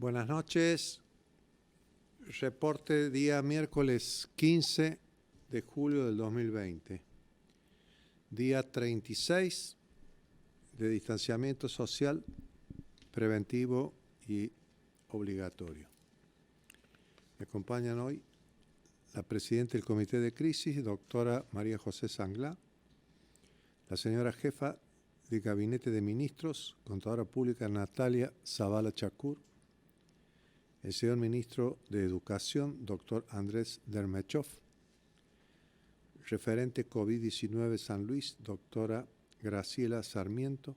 Buenas noches. Reporte día miércoles 15 de julio del 2020. Día 36 de distanciamiento social preventivo y obligatorio. Me acompañan hoy la presidenta del Comité de Crisis, doctora María José Sanglá, la señora jefa de Gabinete de Ministros, contadora pública Natalia Zavala Chacur, el señor ministro de Educación, doctor Andrés Dermechov, referente COVID-19 San Luis, doctora Graciela Sarmiento,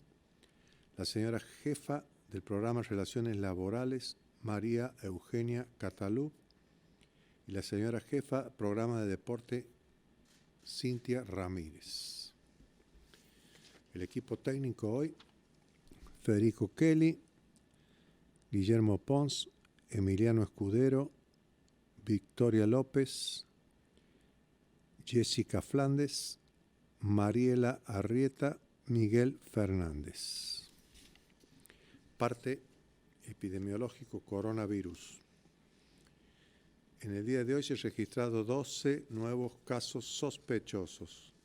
la señora jefa del programa Relaciones Laborales, María Eugenia Catalú, y la señora jefa programa de deporte, Cintia Ramírez. El equipo técnico hoy, Federico Kelly, Guillermo Pons, Emiliano Escudero, Victoria López, Jessica Flandes, Mariela Arrieta, Miguel Fernández. Parte epidemiológico coronavirus. En el día de hoy se han registrado 12 nuevos casos sospechosos.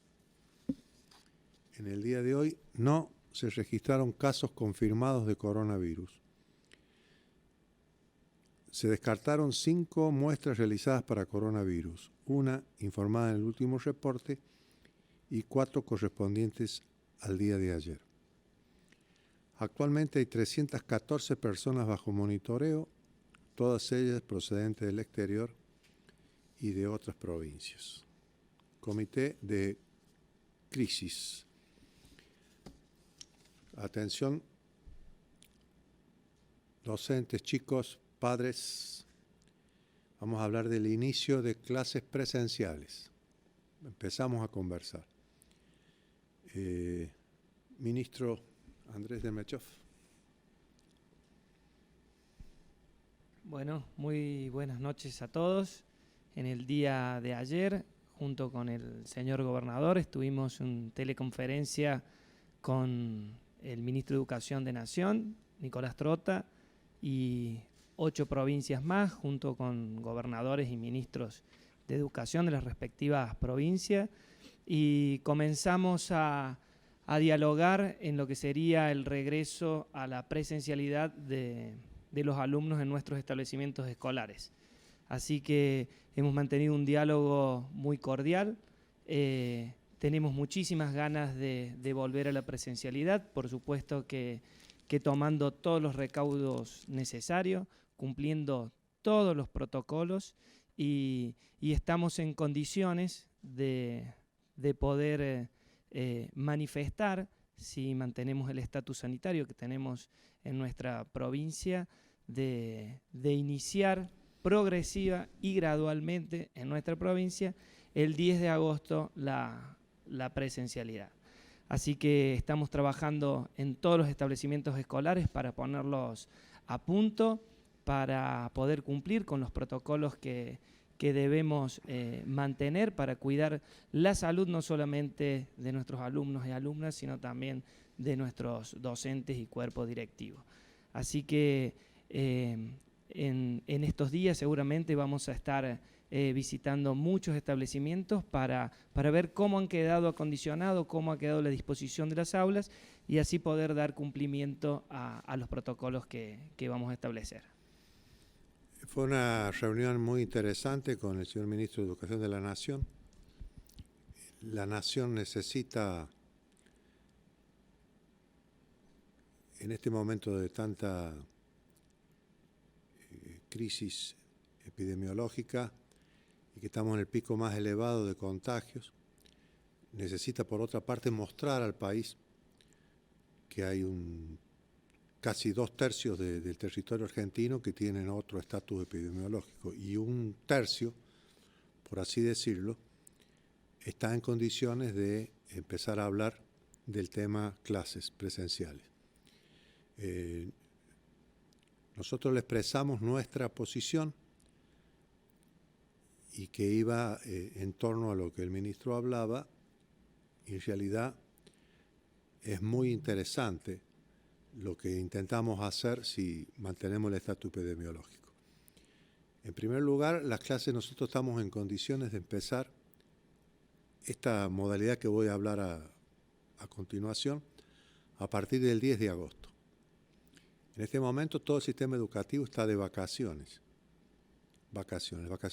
En el día de hoy no se registraron casos confirmados de coronavirus. Se descartaron 5 muestras realizadas para coronavirus, una informada en el último reporte y 4 correspondientes al día de ayer. Actualmente hay 314 personas bajo monitoreo, todas ellas procedentes del exterior y de otras provincias. Comité de Crisis. Atención, docentes, chicos, padres, vamos a hablar del inicio de clases presenciales. Empezamos a conversar. Ministro Andrés Dermechov. Bueno, muy buenas noches a todos. En el día de ayer, junto con el señor gobernador, estuvimos en teleconferencia con el ministro de Educación de Nación, Nicolás Trota, y 8 provincias más, junto con gobernadores y ministros de educación de las respectivas provincias, y comenzamos a dialogar en lo que sería el regreso a la presencialidad de los alumnos en nuestros establecimientos escolares. Así que hemos mantenido un diálogo muy cordial, tenemos muchísimas ganas de volver a la presencialidad, por supuesto que tomando todos los recaudos necesarios, cumpliendo todos los protocolos y estamos en condiciones de poder manifestar, si mantenemos el estatus sanitario que tenemos en nuestra provincia, de iniciar progresiva y gradualmente en nuestra provincia el 10 de agosto la presencialidad. Así que estamos trabajando en todos los establecimientos escolares para ponerlos a punto, para poder cumplir con los protocolos que debemos mantener para cuidar la salud no solamente de nuestros alumnos y alumnas, sino también de nuestros docentes y cuerpo directivo. Así que en estos días seguramente vamos a estar visitando muchos establecimientos para ver cómo han quedado acondicionados, cómo ha quedado la disposición de las aulas y así poder dar cumplimiento a los protocolos que vamos a establecer. Fue una reunión muy interesante con el señor ministro de Educación de la Nación. La Nación necesita, en este momento de tanta crisis epidemiológica y que estamos en el pico más elevado de contagios, necesita por otra parte mostrar al país que hay casi 2/3 del territorio argentino que tienen otro estatus epidemiológico y 1/3, por así decirlo, está en condiciones de empezar a hablar del tema clases presenciales. Nosotros le expresamos nuestra posición y que iba en torno a lo que el ministro hablaba, y en realidad es muy interesante lo que intentamos hacer si mantenemos el estatus epidemiológico. En primer lugar, las clases nosotros estamos en condiciones de empezar esta modalidad que voy a hablar a continuación a partir del 10 de agosto. En este momento todo el sistema educativo está de vacaciones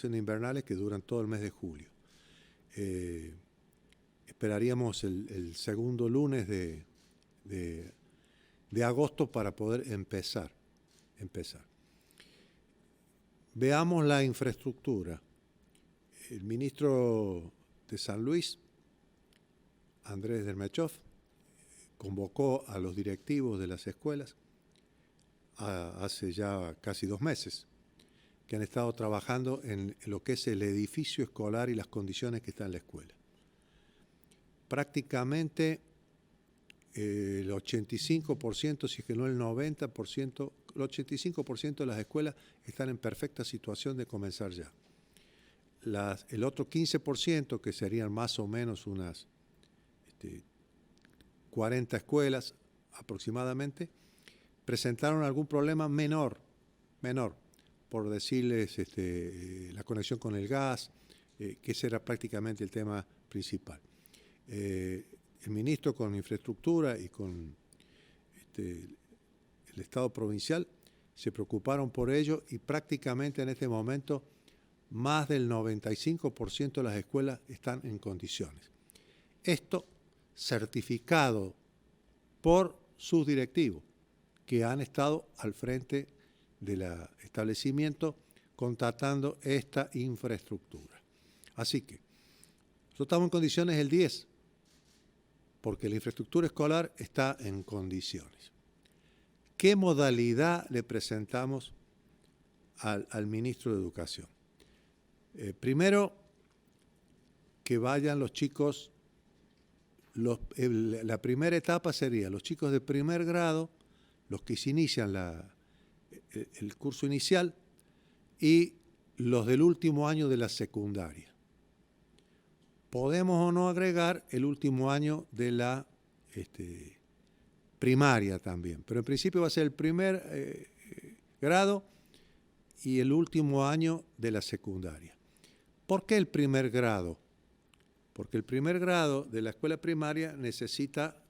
invernales que duran todo el mes de julio. Esperaríamos el segundo lunes de agosto para poder empezar. Veamos la infraestructura. El ministro de San Luis, Andrés Dermechov, convocó a los directivos de las escuelas hace ya casi 2 meses, que han estado trabajando en lo que es el edificio escolar y las condiciones que está en la escuela. Prácticamente el 85%, si es que no el 90%, el 85% de las escuelas están en perfecta situación de comenzar ya. El otro 15%, que serían más o menos unas 40 escuelas aproximadamente, presentaron algún problema menor, por decirles la conexión con el gas, que ese era prácticamente el tema principal. El ministro con infraestructura y con el Estado provincial se preocuparon por ello y prácticamente en este momento más del 95% de las escuelas están en condiciones. Esto certificado por sus directivos, que han estado al frente del establecimiento contratando esta infraestructura. Así que nosotros estamos en condiciones el 10, porque la infraestructura escolar está en condiciones. ¿Qué modalidad le presentamos al ministro de Educación? Primero, que vayan los chicos, la primera etapa sería los chicos de primer grado, los que se inician el curso inicial, y los del último año de la secundaria. Podemos o no agregar el último año de la primaria también, pero en principio va a ser el primer grado y el último año de la secundaria. ¿Por qué el primer grado? Porque el primer grado de la escuela primaria necesita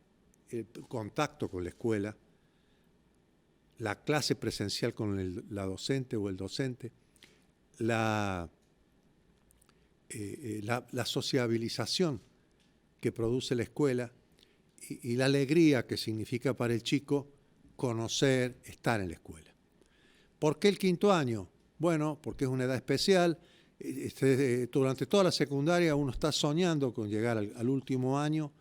el contacto con la escuela, la clase presencial con la docente o el docente, la sociabilización que produce la escuela y la alegría que significa para el chico conocer, estar en la escuela. ¿Por qué el quinto año? Bueno, porque es una edad especial. Durante toda la secundaria uno está soñando con llegar al último año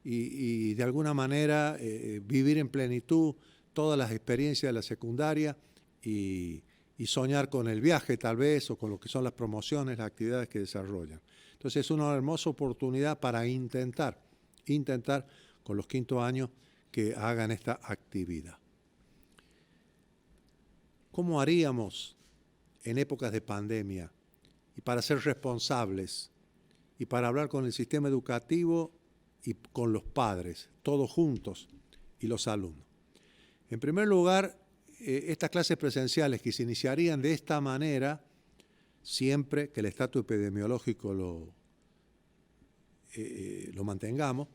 y de alguna manera vivir en plenitud todas las experiencias de la secundaria y soñar con el viaje tal vez o con lo que son las promociones, las actividades que desarrollan. Entonces es una hermosa oportunidad para intentar con los quinto años que hagan esta actividad. ¿Cómo haríamos en épocas de pandemia? Y para ser responsables y para hablar con el sistema educativo y con los padres, todos juntos, y los alumnos. En primer lugar, estas clases presenciales que se iniciarían de esta manera, siempre que el estatus epidemiológico lo mantengamos,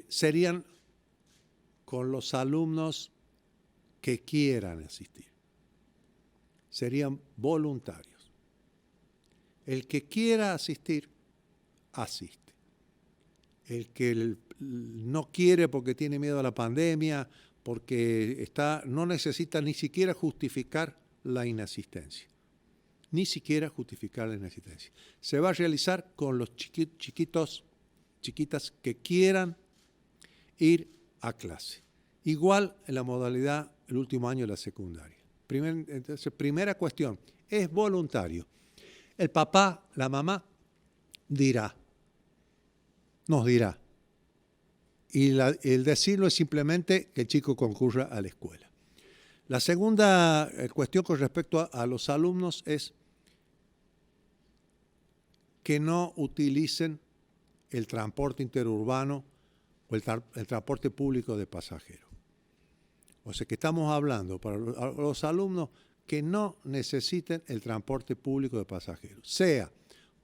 serían con los alumnos que quieran asistir. Serían voluntarios. El que quiera asistir, asiste. El que no quiere porque tiene miedo a la pandemia, porque no necesita ni siquiera justificar la inasistencia. Ni siquiera justificar la inasistencia. Se va a realizar con los chiquitas que quieran ir a clase. Igual en la modalidad el último año de la secundaria. Entonces, primera cuestión, es voluntario. El papá, la mamá, nos dirá. Y el decirlo es simplemente que el chico concurra a la escuela. La segunda cuestión con respecto a los alumnos es que no utilicen el transporte interurbano o el transporte público de pasajeros. O sea que estamos hablando para los alumnos que no necesiten el transporte público de pasajeros, sea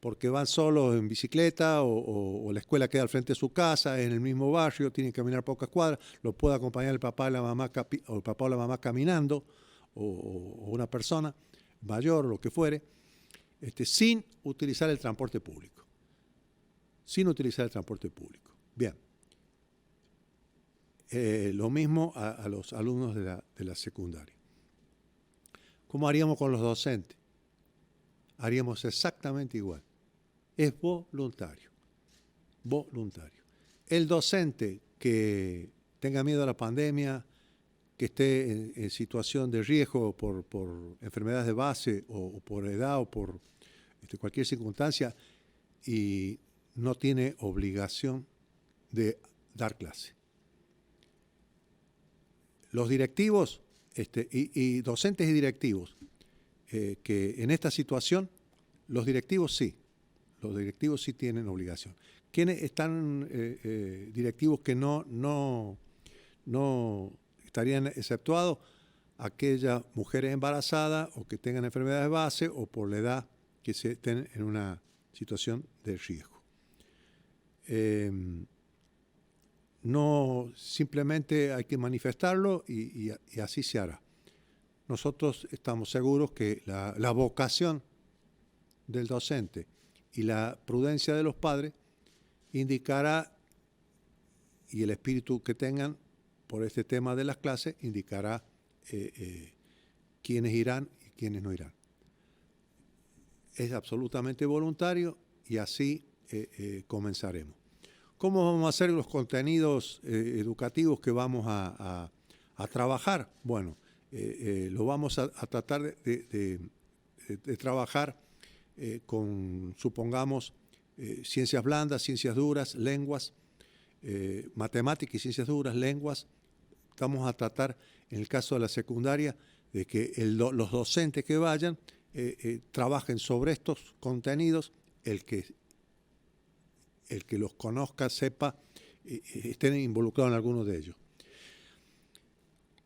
porque van solos en bicicleta o la escuela queda al frente de su casa, en el mismo barrio, tienen que caminar pocas cuadras, lo puede acompañar el papá, la mamá, o el papá o la mamá caminando, o una persona mayor, lo que fuere, sin utilizar el transporte público. Sin utilizar el transporte público. Bien. Lo mismo a los alumnos de la secundaria. ¿Cómo haríamos con los docentes? Haríamos exactamente igual. Es voluntario. Voluntario. El docente que tenga miedo a la pandemia, que esté en situación de riesgo por enfermedades de base o por edad o por cualquier circunstancia y no tiene obligación de dar clase. Los directivos y docentes y directivos que en esta situación, los directivos sí tienen obligación. ¿Quiénes están directivos que no estarían exceptuados? Aquellas mujeres embarazadas o que tengan enfermedades de base o por la edad que se estén en una situación de riesgo. No simplemente hay que manifestarlo y así se hará. Nosotros estamos seguros que la vocación del docente y la prudencia de los padres indicará, y el espíritu que tengan por este tema de las clases indicará quiénes irán y quiénes no irán. Es absolutamente voluntario y así comenzaremos. ¿Cómo vamos a hacer los contenidos educativos que vamos a trabajar? Bueno, lo vamos a tratar de trabajar con, supongamos, ciencias blandas, ciencias duras, lenguas, matemáticas y ciencias duras, lenguas. Vamos a tratar, en el caso de la secundaria, de que los docentes que vayan trabajen sobre estos contenidos, el que los conozca, sepa, estén involucrados en alguno de ellos.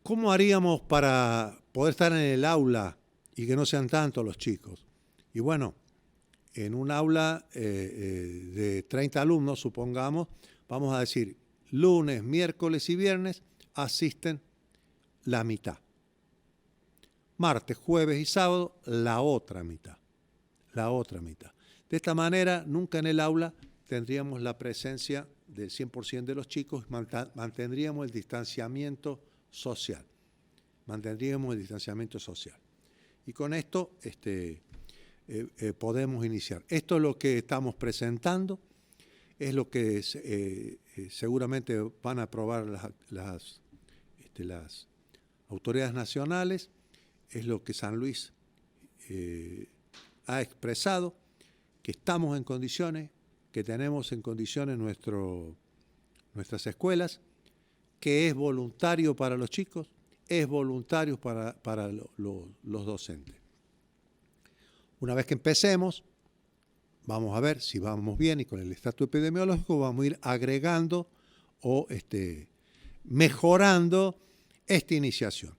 ¿Cómo haríamos para poder estar en el aula y que no sean tantos los chicos? Y bueno, en un aula de 30 alumnos, supongamos, vamos a decir, lunes, miércoles y viernes asisten la mitad. Martes, jueves y sábado, la otra mitad. La otra mitad. De esta manera, nunca en el aula tendríamos la presencia del 100% de los chicos, mantendríamos el distanciamiento social. Mantendríamos el distanciamiento social. Y con esto podemos iniciar. Esto es lo que estamos presentando, es lo que seguramente van a aprobar las autoridades nacionales, es lo que San Luis ha expresado, que estamos en condiciones, que tenemos en condiciones nuestras escuelas, que es voluntario para los chicos, es voluntario para los docentes. Una vez que empecemos, vamos a ver si vamos bien y con el estatus epidemiológico vamos a ir agregando o mejorando esta iniciación.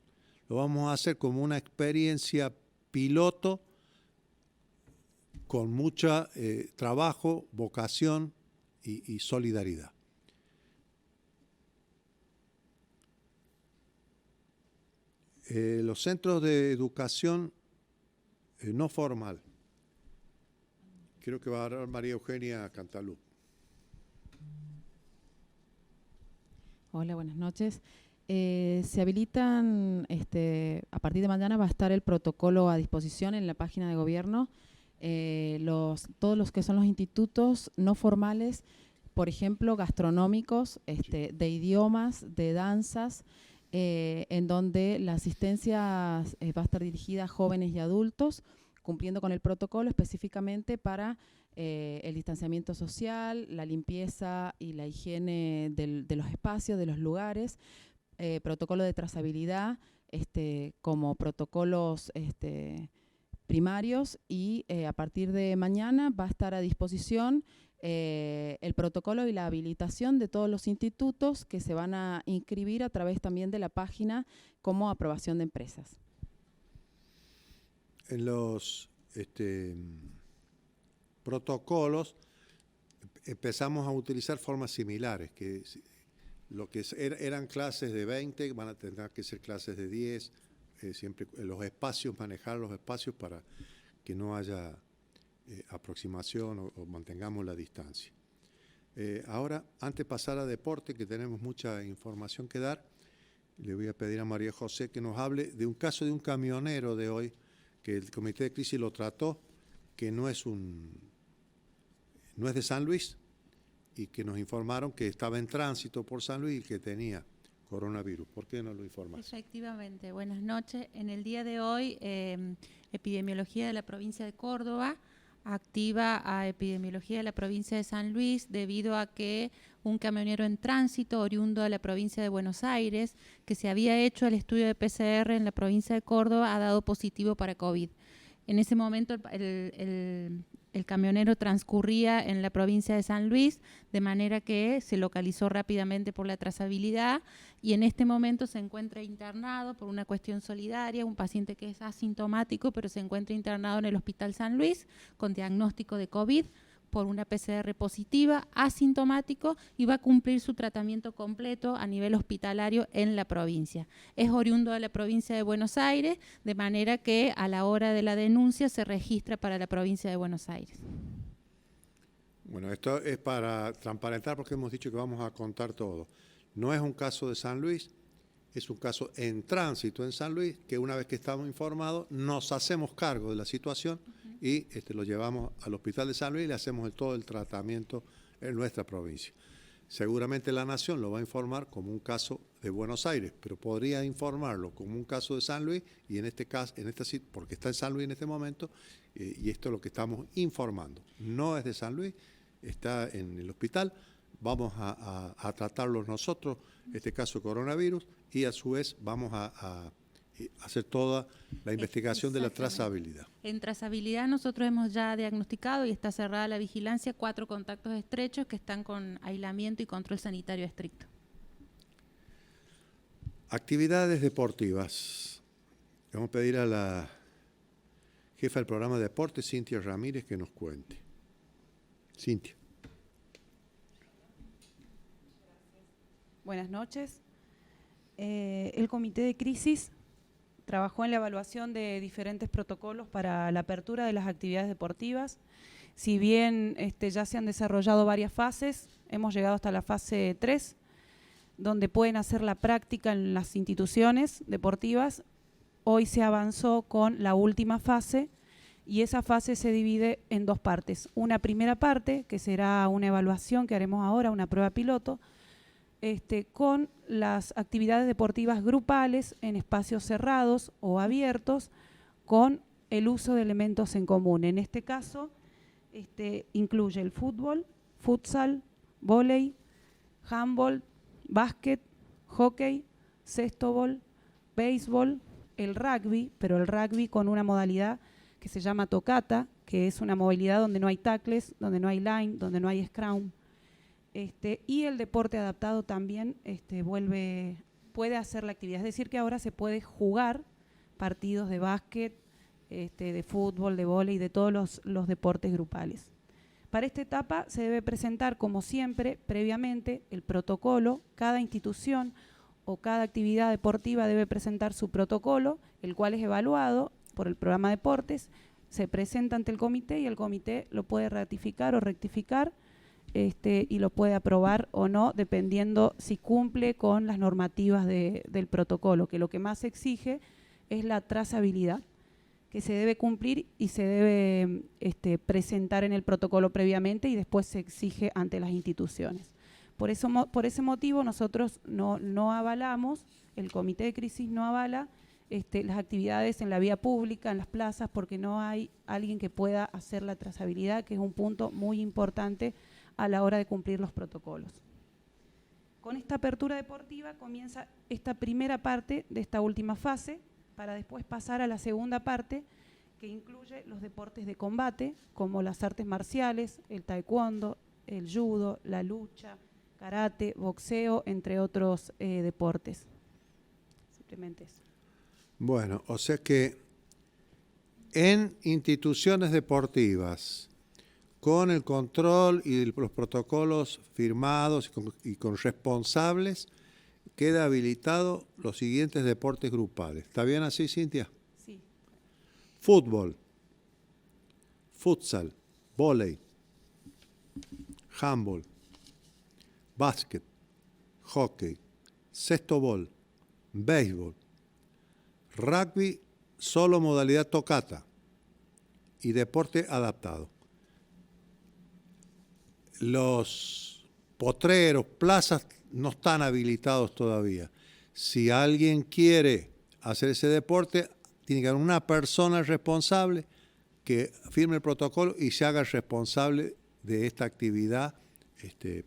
Lo vamos a hacer como una experiencia piloto con mucho trabajo, vocación y solidaridad. Los centros de educación no formal. Creo que va a hablar María Eugenia Cantalú. Hola, buenas noches. Se habilitan, a partir de mañana va a estar el protocolo a disposición en la página de gobierno. Todos los que son los institutos no formales, por ejemplo, gastronómicos, de idiomas, de danzas, en donde la asistencia va a estar dirigida a jóvenes y adultos, cumpliendo con el protocolo específicamente para el distanciamiento social, la limpieza y la higiene de los espacios, de los lugares, protocolo de trazabilidad, como protocolos primarios, y a partir de mañana va a estar a disposición el protocolo y la habilitación de todos los institutos que se van a inscribir a través también de la página como aprobación de empresas. En los protocolos empezamos a utilizar formas similares, que lo que eran clases de 20 van a tener que ser clases de 10, siempre los espacios, manejar los espacios para que no haya aproximación o mantengamos la distancia. Ahora, antes de pasar a deporte, que tenemos mucha información que dar, le voy a pedir a María José que nos hable de un caso de un camionero de hoy, que el Comité de Crisis lo trató, que no es de San Luis, y que nos informaron que estaba en tránsito por San Luis y que tenía coronavirus. ¿Por qué no lo informas? Efectivamente, buenas noches. En el día de hoy, Epidemiología de la provincia de Córdoba activa a Epidemiología de la provincia de San Luis debido a que un camionero en tránsito oriundo de la provincia de Buenos Aires, que se había hecho el estudio de PCR en la provincia de Córdoba, ha dado positivo para COVID. En ese momento el camionero transcurría en la provincia de San Luis, de manera que se localizó rápidamente por la trazabilidad y en este momento se encuentra internado por una cuestión solidaria, un paciente que es asintomático, pero se encuentra internado en el Hospital San Luis con diagnóstico de COVID por una PCR positiva, asintomático, y va a cumplir su tratamiento completo a nivel hospitalario en la provincia. Es oriundo de la provincia de Buenos Aires, de manera que a la hora de la denuncia se registra para la provincia de Buenos Aires. Bueno, esto es para transparentar porque hemos dicho que vamos a contar todo. No es un caso de San Luis, es un caso en tránsito en San Luis, que una vez que estamos informados nos hacemos cargo de la situación y lo llevamos al Hospital de San Luis y le hacemos todo el tratamiento en nuestra provincia. Seguramente la Nación lo va a informar como un caso de Buenos Aires, pero podría informarlo como un caso de San Luis y en este caso, porque está en San Luis en este momento, y esto es lo que estamos informando. No es de San Luis, está en el hospital, vamos a tratarlo nosotros, este caso de coronavirus, y a su vez vamos a hacer toda la investigación de la trazabilidad. En trazabilidad nosotros hemos ya diagnosticado y está cerrada la vigilancia 4 contactos estrechos que están con aislamiento y control sanitario estricto. Actividades deportivas. Vamos a pedir a la jefa del programa de deportes, Cintia Ramírez, que nos cuente. Cintia. Buenas noches. El Comité de Crisis trabajó en la evaluación de diferentes protocolos para la apertura de las actividades deportivas. Si bien ya se han desarrollado varias fases, hemos llegado hasta la fase 3, donde pueden hacer la práctica en las instituciones deportivas. Hoy se avanzó con la última fase y esa fase se divide en 2 partes. Una primera parte, que será una evaluación que haremos ahora, una prueba piloto, con las actividades deportivas grupales en espacios cerrados o abiertos con el uso de elementos en común. En este caso, incluye el fútbol, futsal, vóley, handball, básquet, hockey, cestobol, béisbol, el rugby, pero el rugby con una modalidad que se llama tocata, que es una movilidad donde no hay tackles, donde no hay line, donde no hay scrum. Y el deporte adaptado también puede hacer la actividad. Es decir, que ahora se puede jugar partidos de básquet, de fútbol, de vóley, de todos los deportes grupales. Para esta etapa se debe presentar, como siempre, previamente el protocolo. Cada institución o cada actividad deportiva debe presentar su protocolo, el cual es evaluado por el programa de deportes, se presenta ante el comité y el comité lo puede ratificar o rectificar y lo puede aprobar o no, dependiendo si cumple con las normativas del protocolo, que lo que más se exige es la trazabilidad, que se debe cumplir y se debe presentar en el protocolo previamente y después se exige ante las instituciones. Por ese motivo nosotros no avalamos, el Comité de Crisis no avala las actividades en la vía pública, en las plazas, porque no hay alguien que pueda hacer la trazabilidad, que es un punto muy importante a la hora de cumplir los protocolos. Con esta apertura deportiva comienza esta primera parte de esta última fase, para después pasar a la segunda parte, que incluye los deportes de combate, como las artes marciales, el taekwondo, el judo, la lucha, karate, boxeo, entre otros deportes. Simplemente eso. Bueno, o sea que en instituciones deportivas, con el control y los protocolos firmados y con responsables, queda habilitado los siguientes deportes grupales. ¿Está bien así, Cintia? Sí. Fútbol, futsal, vóley, handball, básquet, hockey, cestobol, béisbol, rugby, solo modalidad tocata y deporte adaptado. Los potreros, plazas no están habilitados todavía. Si alguien quiere hacer ese deporte, tiene que haber una persona responsable que firme el protocolo y se haga responsable de esta actividad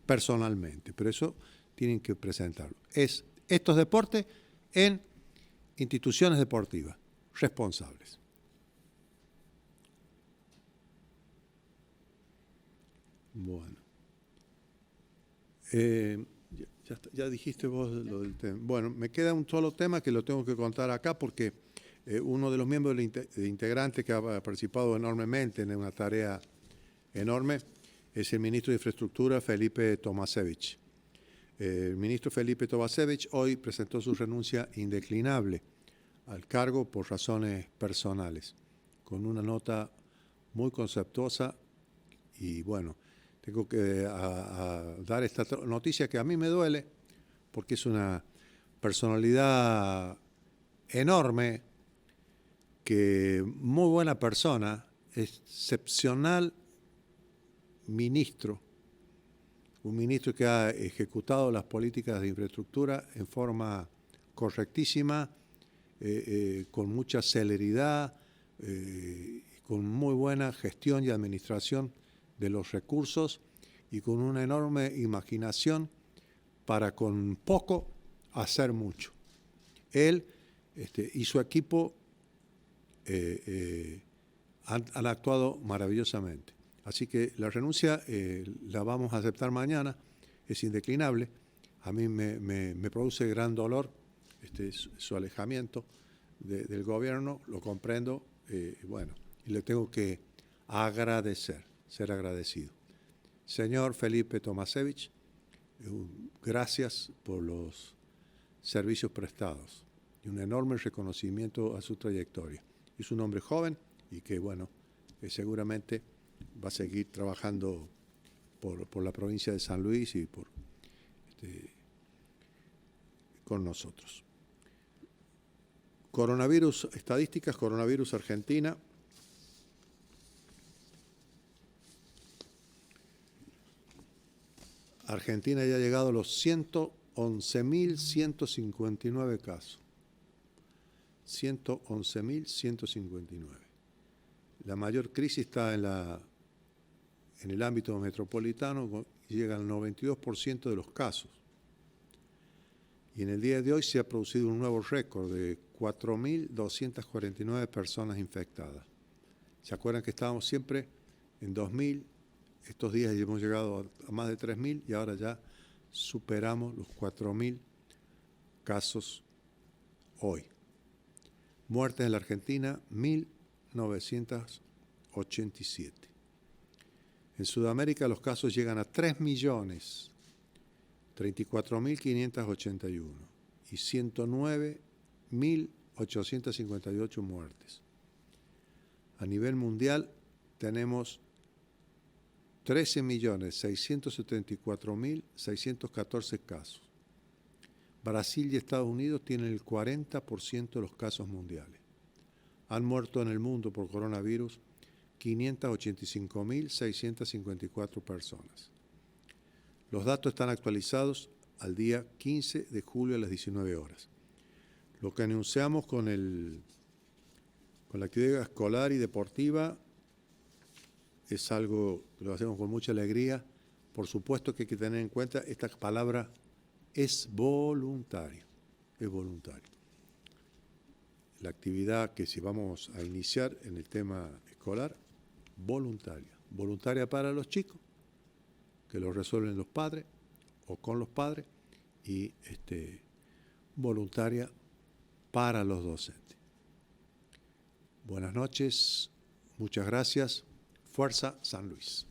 personalmente. Pero eso tienen que presentarlo. Es estos deportes en instituciones deportivas responsables. Bueno. Ya dijiste vos lo del tema. Bueno, me queda un solo tema que lo tengo que contar acá porque uno de los miembros de integrantes que ha participado enormemente en una tarea enorme es el ministro de Infraestructura, Felipe Tomasevich. El ministro Felipe Tomasevich hoy presentó su renuncia indeclinable al cargo por razones personales, con una nota muy conceptuosa y bueno, tengo que dar esta noticia que a mí me duele porque es una personalidad enorme, que muy buena persona, excepcional ministro, un ministro que ha ejecutado las políticas de infraestructura en forma correctísima, con mucha celeridad, con muy buena gestión y administración de los recursos y con una enorme imaginación para con poco hacer mucho. Él y su equipo han actuado maravillosamente. Así que la renuncia la vamos a aceptar mañana, es indeclinable. A mí me produce gran dolor su alejamiento del gobierno, lo comprendo, bueno, y le tengo que agradecer, ser agradecido. Señor Felipe Tomasevich, gracias por los servicios prestados y un enorme reconocimiento a su trayectoria. Es un hombre joven y que, bueno, seguramente va a seguir trabajando por la provincia de San Luis y con nosotros. Coronavirus, estadísticas, coronavirus Argentina. Argentina ya ha llegado a los 111.159 casos. 111.159. La mayor crisis está en el ámbito metropolitano, llega al 92% de los casos. Y en el día de hoy se ha producido un nuevo récord de 4.249 personas infectadas. ¿Se acuerdan que estábamos siempre en 2.000? Estos días ya hemos llegado a más de 3.000 y ahora ya superamos los 4.000 casos hoy. Muertes en la Argentina, 1.987. En Sudamérica los casos llegan a 3.034.581 y 109.858 muertes. A nivel mundial tenemos 13.674.614 casos. Brasil y Estados Unidos tienen el 40% de los casos mundiales. Han muerto en el mundo por coronavirus 585.654 personas. Los datos están actualizados al día 15 de julio a las 19 horas. Lo que anunciamos con la actividad escolar y deportiva es algo que lo hacemos con mucha alegría. Por supuesto que hay que tener en cuenta esta palabra: es voluntario, es voluntario. La actividad que si vamos a iniciar en el tema escolar, voluntaria. Voluntaria para los chicos que lo resuelven los padres o con los padres, y voluntaria para los docentes. Buenas noches, muchas gracias. Fuerza San Luis.